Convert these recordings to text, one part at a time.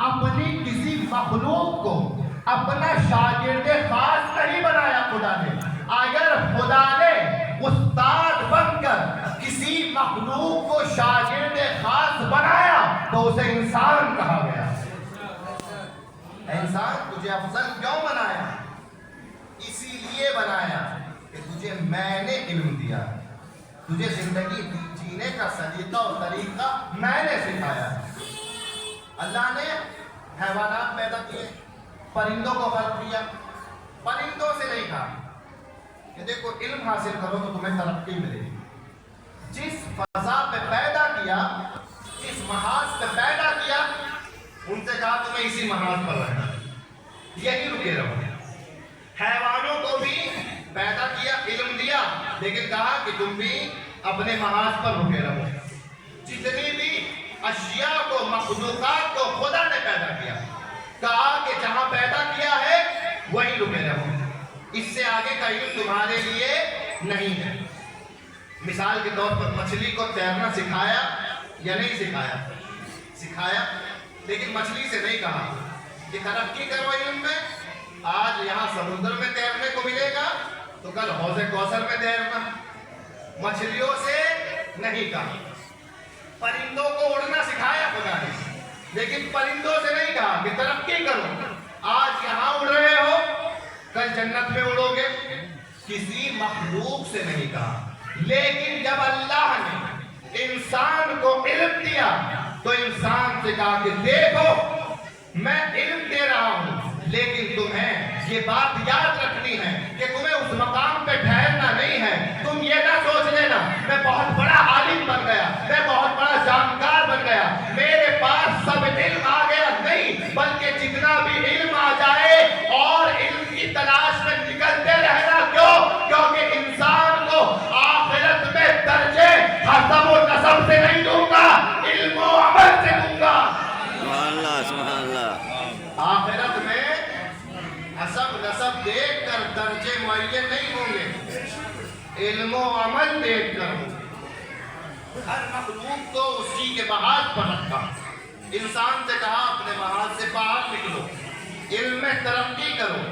اپنی کسی مخلوق کو اپنا شاگرد خاص نہیں بنایا خدا نے. اگر خدا نے استاد بن کر کسی مخلوق کو شاگرد خاص بنایا تو اسے انسان کہا گیا. انسان تجھے افضل کیوں بنایا؟ اسی لیے بنایا کہ تجھے میں نے علم دیا، تجھے زندگی جینے کا سلیقہ اور طریقہ میں نے سکھایا. اللہ نے حیوانات پیدا کیے، پرندوں کو خلق کیا. پرندوں سے نہیں کہا کہ دیکھو علم حاصل کرو تو تمہیں ترقی ملے گی. جس فضا پہ پیدا کیا، جس محاذ پہ پیدا کیا، ان سے کہا تمہیں اسی محاذ پر رہنا، یہی رکے رہو. حیوانوں کو بھی پیدا کیا، علم دیا، لیکن کہا کہ تم بھی اپنے محاذ پر رکے رہو. جتنی بھی اشیاء کو، مخلوقات کو خدا نے پیدا کیا، کہا کہ جہاں پیدا کیا ہے وہیں رکے رہو، اس سے آگے کا علم تمہارے لیے نہیں ہے. مثال کے طور پر مچھلی کو تیرنا سکھایا یا نہیں سکھایا؟ سکھایا، لیکن مچھلی سے نہیں کہا کہ ترقی کرو علم میں. آج یہاں سمندر میں تیرنے کو ملے گا تو کل حوض کوثر میں تیرنا. مچھلیوں سے نہیں کہا. پرندوں کو اڑنا سکھایا خدا نے، لیکن پرندوں سے نہیں کہا کہ ترقی کرو. آج یہاں اڑ رہے ہو، کل جنت میں اڑو گے. کسی مخلوق سے نہیں کہا. لیکن جب اللہ نے انسان کو علم دیا تو انسان سے کہا کہ دیکھو میں علم دے رہا ہوں، لیکن تمہیں یہ بات یاد رکھنی ہے کہ تمہیں اس مقام پہ ٹھہرنا نہیں ہے. تم یہ نہ سوچ لینا میں بہت بڑا عالم بن گیا، میں بہت بڑا جانکار بن گیا، میرے پاس سب علم آ گیا. نہیں، بلکہ جتنا بھی علم آ جائے اور علم کی تلاش میں نکلتے رہنا. کیوں؟ کیونکہ انسان کو آخرت میں درجے حسب و نسب سے نہیں دوں گا، علم و عمل سے دوں گا. سبحان اللہ. آخرت میں حسب نسب دیکھ کر درجے معین نہیں ہوں گے، علم و عمل دیکھ کر. ہر مخلوق کو اسی کے محاذ پر رکھا. انسان سے کہا اپنے محاذ سے باہر نکلو، علم میں ترقی کرو.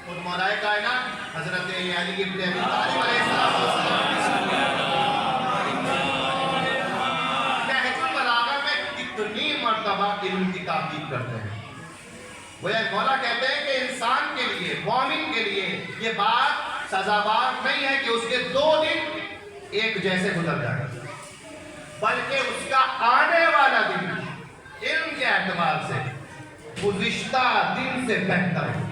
خود مولا کائنات حضرت علی ابن ابی طالب علیہ السلام نہج البلاغہ میں کتنی مرتبہ علم کی تاکید کرتے ہیں. وہ مولا کہتے ہیں کہ انسان کے لیے، مومن کے لیے یہ بات سزاوار نہیں ہے کہ اس کے 2 دن ایک جیسے گزر جائے، بلکہ اس کا آنے والا دن علم کے اعتبار سے گزشتہ دن سے بہتر ہے.